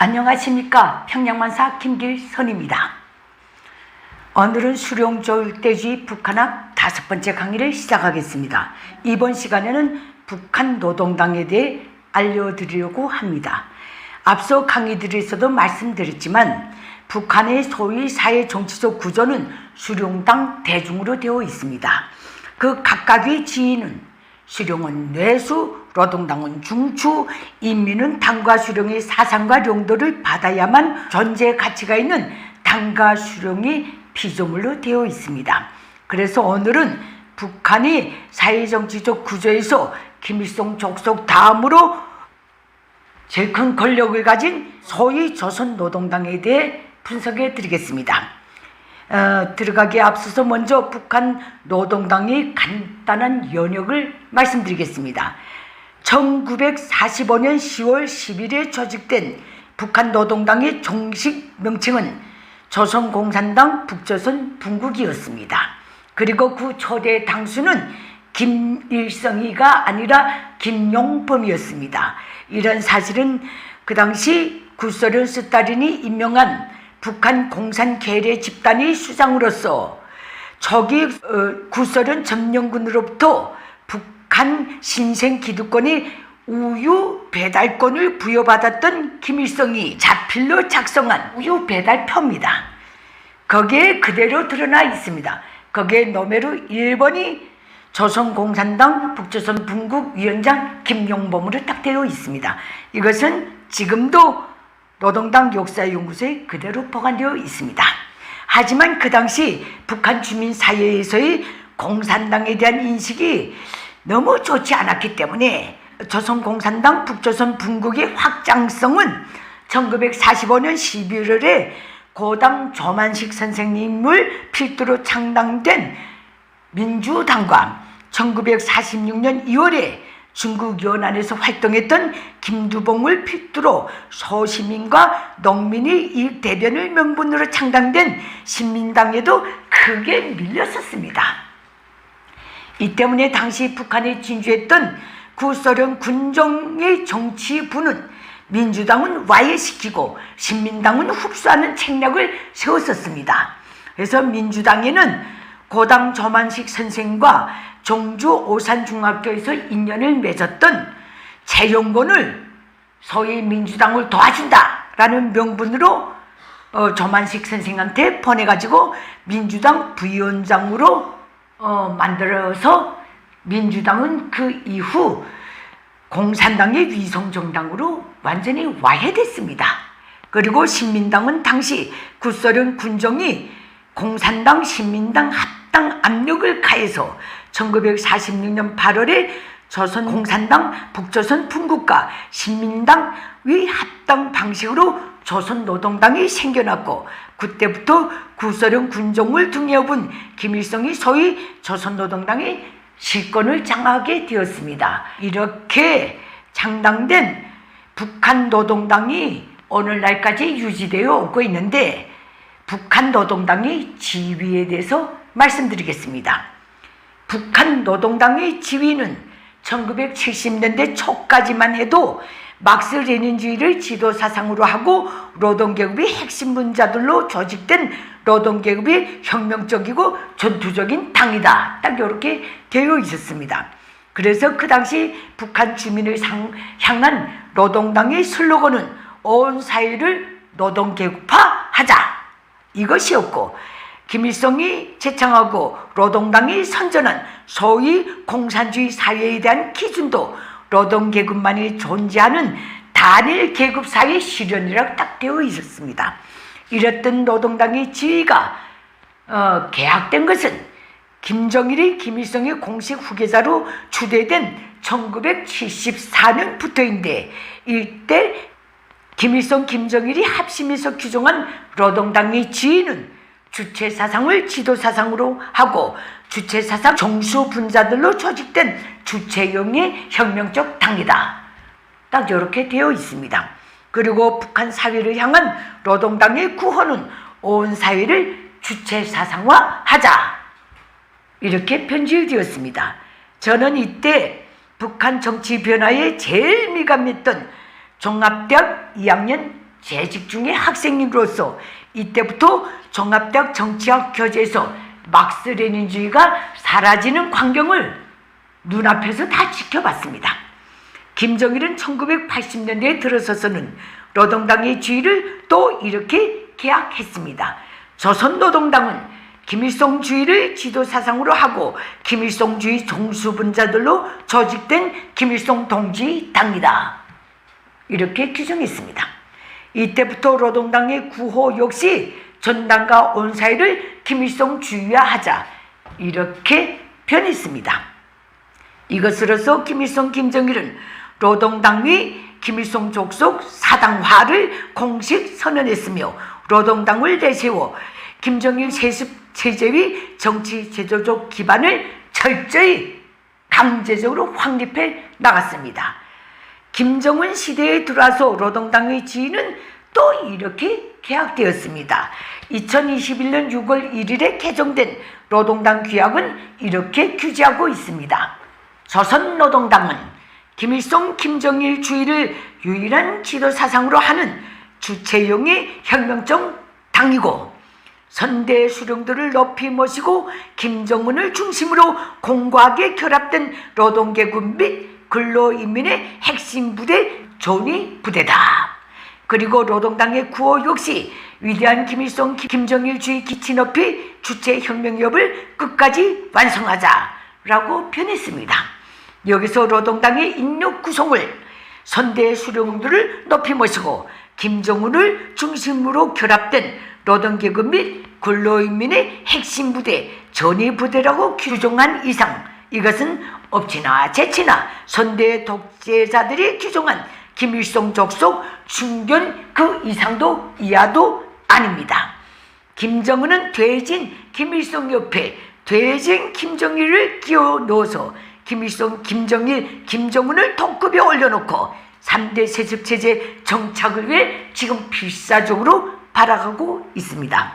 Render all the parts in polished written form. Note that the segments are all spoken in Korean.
안녕하십니까. 평양만사 김길선입니다. 오늘은 수령조일대주의 북한학 5번째 강의를 시작하겠습니다. 이번 시간에는 북한 노동당에 대해 알려드리려고 합니다. 앞서 강의들에서도 말씀드렸지만 북한의 소위 사회정치적 구조는 수령당 대중으로 되어 있습니다. 그 각각의 지위는 수령은 뇌수, 노동당은 중추, 인민은 당과 수령의 사상과 용도를 받아야만 존재 가치가 있는 당과 수령이 피조물로 되어 있습니다. 그래서 오늘은 북한이 사회정치적 구조에서 김일성 족속 다음으로 제일 큰 권력을 가진 소위 조선노동당에 대해 분석해 드리겠습니다. 들어가기에 앞서서 먼저 북한 노동당의 간단한 연역을 말씀드리겠습니다. 1945년 10월 10일에 조직된 북한 노동당의 정식 명칭은 조선공산당 북조선 분국이었습니다. 그리고 그 초대 당수는 김일성이가 아니라 김용범이었습니다. 이런 사실은 그 당시 구소련 스탈린이 임명한 북한 공산계례 집단의 수장으로서 초기 구소련 점령군으로부터 북한 신생기득권의 우유 배달권을 부여받았던 김일성이 자필로 작성한 우유 배달표입니다. 거기에 그대로 드러나 있습니다. 거기에 노메로 1번이 조선공산당 북조선 분국 위원장 김용범으로 딱 되어 있습니다. 이것은 지금도 노동당 역사연구소에 그대로 보관되어 있습니다. 하지만 그 당시 북한 주민 사회에서의 공산당에 대한 인식이 너무 좋지 않았기 때문에 조선공산당 북조선 분국의 확장성은 1945년 11월에 고당 조만식 선생님을 필두로 창당된 민주당과 1946년 2월에 중국 연안에서 활동했던 김두봉을 필두로 소시민과 농민의 이익 대변을 명분으로 창당된 신민당에도 크게 밀렸었습니다. 이 때문에 당시 북한에 진주했던 구소련 군종의 정치부는 민주당은 와해시키고 신민당은 흡수하는 책략을 세웠었습니다. 그래서 민주당에는 고당 조만식 선생과 종주 오산중학교에서 인연을 맺었던 최영곤을 소위 민주당을 도와준다라는 명분으로 조만식 선생한테 보내가지고 민주당 부위원장으로 만들어서 민주당은 그 이후 공산당의 위성정당으로 완전히 와해됐습니다. 그리고 신민당은 당시 구소련 군정이 공산당 신민당 합당 압력을 가해서 1946년 8월에 조선공산당 북조선 분국과 신민당의 합당 방식으로 조선노동당이 생겨났고 그때부터 구소련 군종을 등에 업은 김일성이 소위 조선노동당의 실권을 장악하게 되었습니다. 이렇게 창당된 북한 노동당이 오늘날까지 유지되어 오고 있는데 북한 노동당의 지위에 대해서 말씀드리겠습니다. 북한 노동당의 지위는 1970년대 초까지만 해도 막스 레닌주의를 지도사상으로 하고 노동계급의 핵심 분자들로 조직된 노동계급의 혁명적이고 전투적인 당이다. 딱 이렇게 되어 있었습니다. 그래서 그 당시 북한 주민을 향한 노동당의 슬로건은 온 사회를 노동계급화하자 이것이었고 김일성이 제창하고 노동당이 선전한 소위 공산주의 사회에 대한 기준도 노동계급만이 존재하는 단일 계급 사회 실현이라고 딱 되어 있었습니다. 이랬던 노동당의 지위가 개혁된 것은 김정일이 김일성의 공식 후계자로 추대된 1974년부터인데 이때 김일성, 김정일이 합심해서 규정한 노동당의 지위는 주체사상을 지도사상으로 하고 주체사상 정수 분자들로 조직된 주체형의 혁명적 당이다. 딱 이렇게 되어 있습니다. 그리고 북한 사회를 향한 노동당의 구호는 온 사회를 주체사상화하자 이렇게 편집되었습니다. 저는 이때 북한 정치 변화에 제일 민감했던 종합대학 2학년 재직 중의 학생으로서 이때부터 종합대학 정치학 교재에서 막스레닌주의가 사라지는 광경을 눈앞에서 다 지켜봤습니다. 김정일은 1980년대에 들어서서는 노동당의 주의를 또 이렇게 계약했습니다. 조선노동당은 김일성주의를 지도사상으로 하고 김일성주의 종수분자들로 조직된 김일성 동지당이다. 이렇게 규정했습니다. 이때부터 노동당의 구호 역시 전당과 온 사회를 김일성주의화하자 이렇게 변했습니다. 이것으로서 김일성, 김정일은 노동당의 김일성 족속 사당화를 공식 선언했으며 노동당을 내세워 김정일 체제의 정치 제도적 기반을 철저히 강제적으로 확립해 나갔습니다. 김정은 시대에 들어와서 노동당의 지위는 또 이렇게 개혁되었습니다. 2021년 6월 1일에 개정된 노동당 규약은 이렇게 규제하고 있습니다. 조선노동당은 김일성, 김정일 주의를 유일한 지도사상으로 하는 주체형의 혁명적 당이고 선대 수령들을 높이 모시고 김정은을 중심으로 공고하게 결합된 노동계급 및 근로인민의 핵심 부대 존위 부대다. 그리고 노동당의 구호 역시 위대한 김일성, 김정일주의 기치 높이 주체혁명협을 끝까지 완성하자라고 표현했습니다. 여기서 노동당의 인력 구성을 선대 수령들을 높이 모시고 김정은을 중심으로 결합된 노동계급 및 근로인민의 핵심 부대, 전위부대라고 규정한 이상 이것은 업체나 재치나 선대 독재자들이 규정한 김일성 족속 중견 그 이상도 이하도 아닙니다. 김정은은 퇴진 김일성 옆에 퇴진 김정일을 끼워 넣어서 김일성, 김정일, 김정은을 동급에 올려놓고 3대 세습체제 정착을 위해 지금 필사적으로 발악하고 있습니다.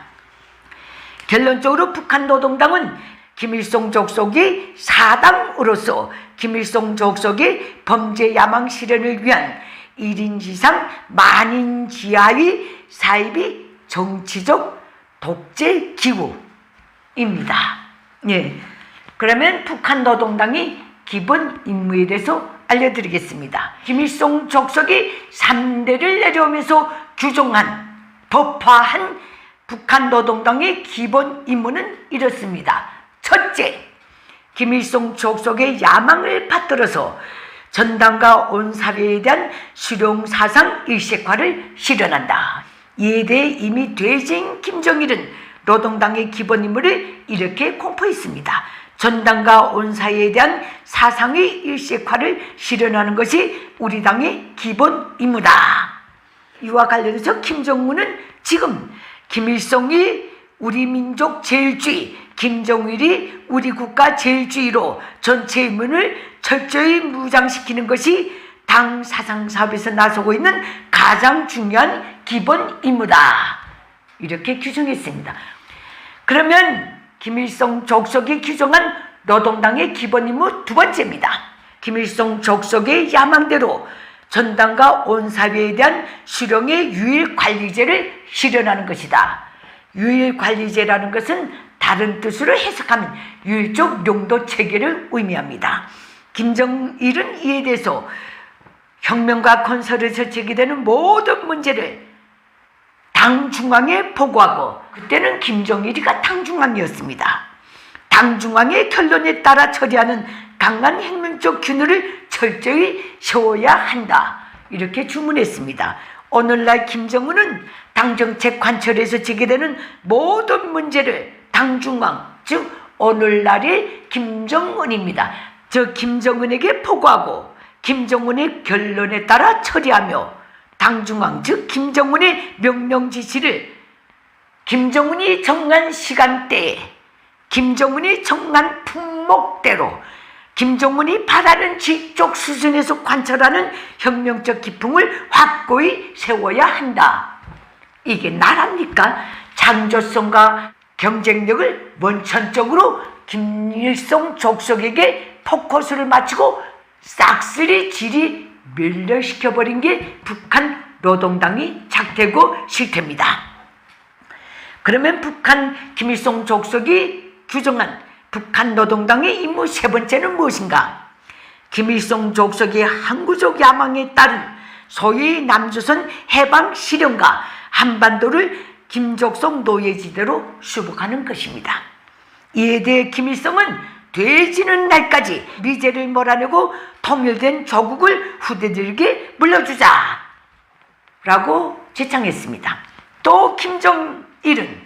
결론적으로 북한 노동당은 김일성 족속의 사당으로서 김일성 족속의 범죄 야망 실현을 위한 1인 지상 만인 지하의 사입이 정치적 독재 기구입니다. 예. 그러면 북한 노동당이 기본 임무에 대해서 알려드리겠습니다. 김일성 족속이 3대를 내려오면서 규정한 법화한 북한 노동당의 기본 임무는 이렇습니다. 첫째, 김일성 족속의 야망을 받들어서 전당과 온 사회에 대한 수령사상 일색화를 실현한다. 이에 대해 이미 퇴진 김정일은 노동당의 기본 임무를 이렇게 공포했습니다. 전당과 온 사회에 대한 사상의 일색화를 실현하는 것이 우리 당의 기본 임무다. 이와 관련해서 김정은은 지금 김일성이 우리 민족 제일주의, 김정일이 우리 국가 제일주의로 전체 임무를 철저히 무장시키는 것이 당 사상 사업에서 나서고 있는 가장 중요한 기본 임무다. 이렇게 규정했습니다. 그러면 김일성 족속이 규정한 노동당의 기본 임무 두 번째입니다. 김일성 족속의 야망대로 전당과 온 사회에 대한 수령의 유일 관리제를 실현하는 것이다. 유일 관리제라는 것은 다른 뜻으로 해석하면 유일적 용도 체계를 의미합니다. 김정일은 이에 대해서 혁명과 건설에서 제기되는 모든 문제를 당 중앙에 보고하고 그때는 김정일이가 당 중앙이었습니다. 당 중앙의 결론에 따라 처리하는 강한 혁명적 균열을 철저히 세워야 한다. 이렇게 주문했습니다. 오늘날 김정은은 당정책 관철에서 제기되는 모든 문제를 당 중앙, 즉 오늘날의 김정은입니다. 저 김정은에게 보고하고 김정은의 결론에 따라 처리하며 당 중앙, 즉 김정은의 명령 지시를 김정은이 정한 시간대에 김정은이 정한 품목대로 김정은이 바라는 지적 수준에서 관철하는 혁명적 기풍을 확고히 세워야 한다. 이게 나랍니까? 창조성과 경쟁력을 원천적으로 김일성 족속에게 포커스를 맞추고 싹쓸이 질이 멸렬시켜버린 게 북한 노동당이 작되고 실태입니다. 그러면 북한 김일성 족속이 규정한 북한 노동당의 임무 세 번째는 무엇인가? 김일성 족속의 항구적 야망에 따른 소위 남조선 해방 실현과 한반도를 김족성 노예지대로 수복하는 것입니다. 이에 대해 김일성은 되지는 날까지 미제를 몰아내고 통일된 조국을 후대들에게 물려주자 라고 제창했습니다. 또 김정일은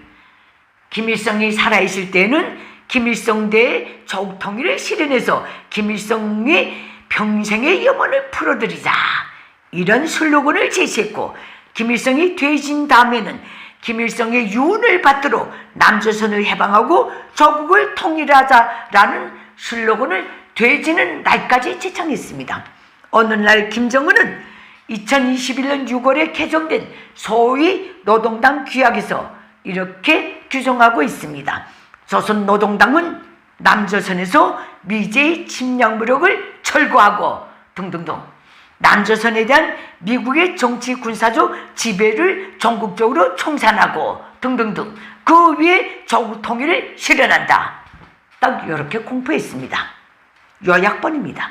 김일성이 살아있을 때는 김일성대의 조국 통일을 실현해서 김일성의 평생의 염원을 풀어드리자 이런 슬로건을 제시했고, 김일성이 되진 다음에는 김일성의 유언을 받들어 남조선을 해방하고 조국을 통일하자라는 슬로건을 되지는 날까지 제창했습니다. 어느 날 김정은은 2021년 6월에 개정된 소위 노동당 규약에서 이렇게 규정하고 있습니다. 조선노동당은 남조선에서 미제의 침략 무력을 철거하고 등등등, 남조선에 대한 미국의 정치 군사적 지배를 전국적으로 청산하고 등등등, 그 위에 조국 통일을 실현한다. 딱 이렇게 공포했습니다. 요약본입니다.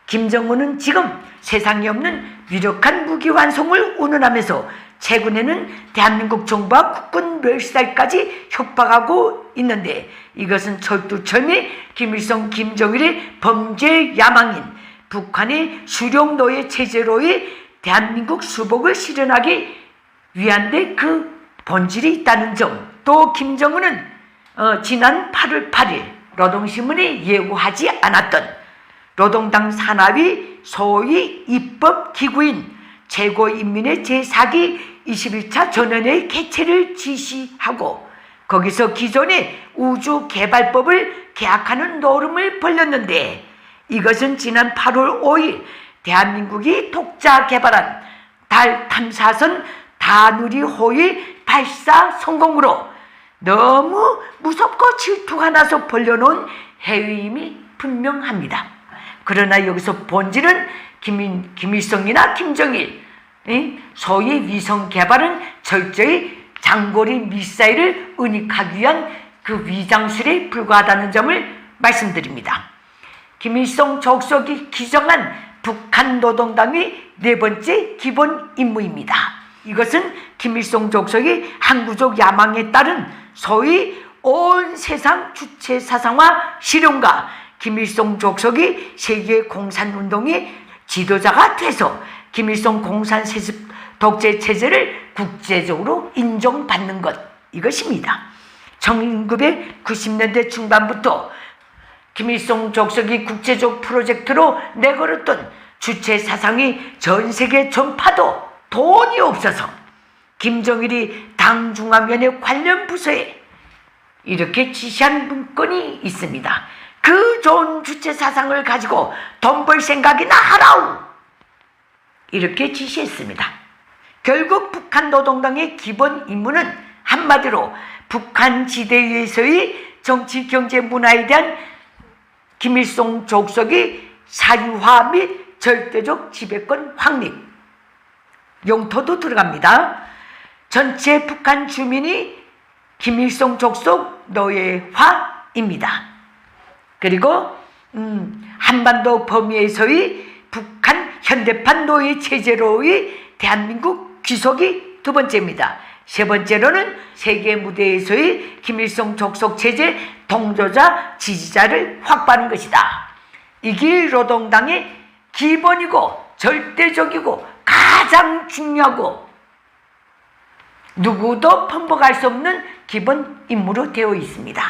김정은은 지금 세상에 없는 유력한 무기 완성을 운운하면서 최근에는 대한민국 정부와 국군 멸살까지 협박하고 있는데, 이것은 철두철미 김일성, 김정일의 범죄 야망인 북한의 수령 노예 체제로의 대한민국 수복을 실현하기 위한데 그 본질이 있다는 점, 또 김정은은 지난 8월 8일 노동신문에 예고하지 않았던 노동당 산하위 소위 입법기구인 최고인민의 제4기 21차 전원회의 개최를 지시하고, 거기서 기존의 우주개발법을 계약하는 노름을 벌였는데, 이것은 지난 8월 5일 대한민국이 독자 개발한 달 탐사선 다누리호의 발사 성공으로 너무 무섭고 질투가 나서 벌려놓은 해외임이 분명합니다. 그러나 여기서 본질은 김일성이나 김정일, 소위 위성 개발은 철저히 장거리 미사일을 은닉하기 위한 그 위장술에 불과하다는 점을 말씀드립니다. 김일성 족속이 기정한 북한 노동당의 네 번째 기본 임무입니다. 이것은 김일성 족속이 항구적 야망에 따른 소위 온 세상 주체 사상화 실현과 김일성 족속이 세계 공산운동의 지도자가 돼서 김일성 공산 세습 독재 체제를 국제적으로 인정받는 것, 이것입니다. 1990년대 중반부터 김일성 족속이 국제적 프로젝트로 내걸었던 주체 사상이 전 세계 전파도 돈이 없어서 김정일이 당 중앙위원회 관련 부서에 이렇게 지시한 문건이 있습니다. 그 좋은 주체 사상을 가지고 돈 벌 생각이나 하라우, 이렇게 지시했습니다. 결국 북한 노동당의 기본 임무는 한마디로 북한 지대에서의 정치, 경제, 문화에 대한 김일성 족속의 사유화 및 절대적 지배권 확립, 영토도 들어갑니다. 전체 북한 주민이 김일성 족속 노예화입니다. 그리고 한반도 범위에서의 북한 현대판 노예 체제로의 대한민국 귀속이 두 번째입니다. 세 번째로는 세계 무대에서의 김일성 족속 체제 동조자 지지자를 확보하는 것이다. 이게 노동당의 기본이고 절대적이고 가장 중요하고 누구도 편복할 수 없는 기본 임무로 되어 있습니다.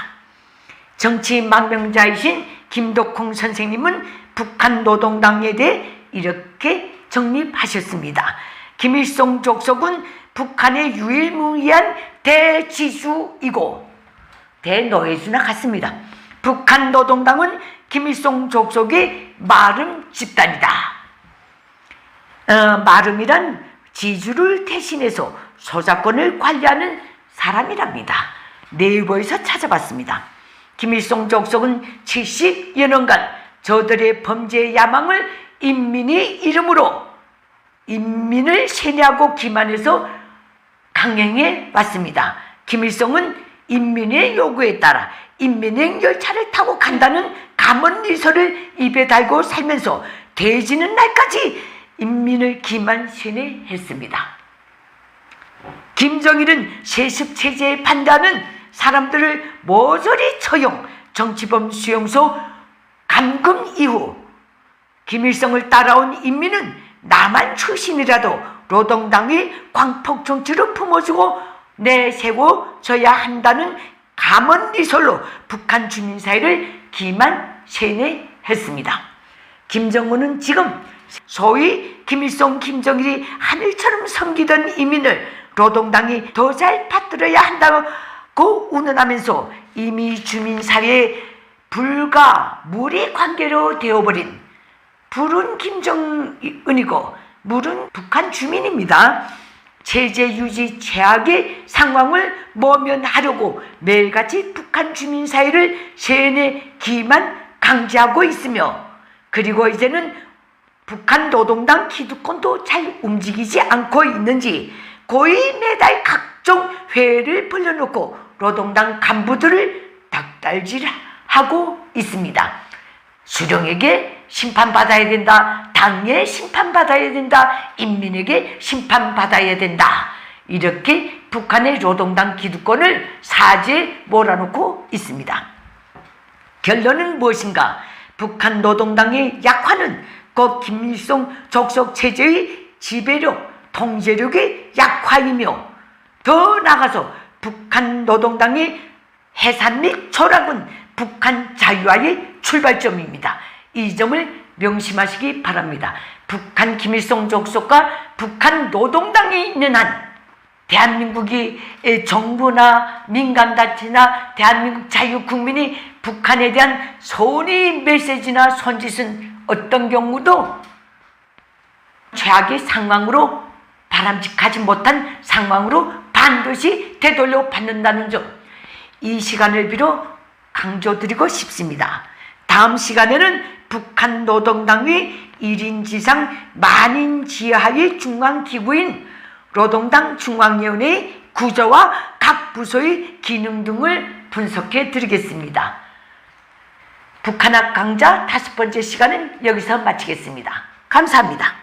정치 망명자이신 김덕홍 선생님은 북한 노동당에 대해 이렇게 정립하셨습니다. 김일성 족속은 북한의 유일무이한 대지주이고 대노예주나 같습니다. 북한 노동당은 김일성 족속의 마름 집단이다. 마름이란 지주를 대신해서 소작권을 관리하는 사람이랍니다. 네이버에서 찾아봤습니다. 김일성 족속은 70여 년간 저들의 범죄 야망을 인민의 이름으로 인민을 세뇌하고 기만해서 강행해 왔습니다. 김일성은 인민의 요구에 따라 인민행 열차를 타고 간다는 감언리설을 입에 달고 살면서 돼지는 날까지 인민을 기만 세뇌했습니다. 김정일은 세습체제에 반대하는 사람들을 모조리 처형, 정치범 수용소 감금 이후 김일성을 따라온 인민은 남한 출신이라도 노동당의 광폭 정치를 품어주고 내세워져야 한다는 감언리설로 북한 주민사회를 기만 세뇌했습니다. 김정은은 지금 소위 김일성, 김정일이 하늘처럼 섬기던 인민을 노동당이 더 잘 받들어야 한다고 운운하면서 이미 주민사회에 불과 물의 관계로 되어버린 불은 김정은이고 물은 북한 주민입니다. 체제 유지 최악의 상황을 모면하려고 매일같이 북한 주민사회를 세뇌 기만 강제하고 있으며, 그리고 이제는 북한 노동당 기득권도 잘 움직이지 않고 있는지 거의 매달 각종 회의를 벌려놓고 노동당 간부들을 닭달질하고 있습니다. 수령에게 심판받아야 된다, 당에 심판받아야 된다, 인민에게 심판받아야 된다, 이렇게 북한의 노동당 기득권을 사지에 몰아놓고 있습니다. 결론은 무엇인가? 북한 노동당의 약화는 곧 김일성 적석 체제의 지배력, 통제력의 약화이며, 더 나아가서 북한 노동당의 해산 및 철학은 북한 자유화의 출발점입니다. 이 점을 명심하시기 바랍니다. 북한 김일성 적석과 북한 노동당이 있는 한 대한민국이 정부나 민간단체나 대한민국 자유국민이 북한에 대한 선의 메시지나 손짓은 어떤 경우도 최악의 상황으로, 바람직하지 못한 상황으로 반드시 되돌려 받는다는 점, 이 시간을 빌어 강조드리고 싶습니다. 다음 시간에는 북한 노동당의 1인 지상 만인 지하의 중앙기구인 노동당 중앙위원회의 구조와 각 부서의 기능 등을 분석해 드리겠습니다. 북한학 강좌 5번째 시간은 여기서 마치겠습니다. 감사합니다.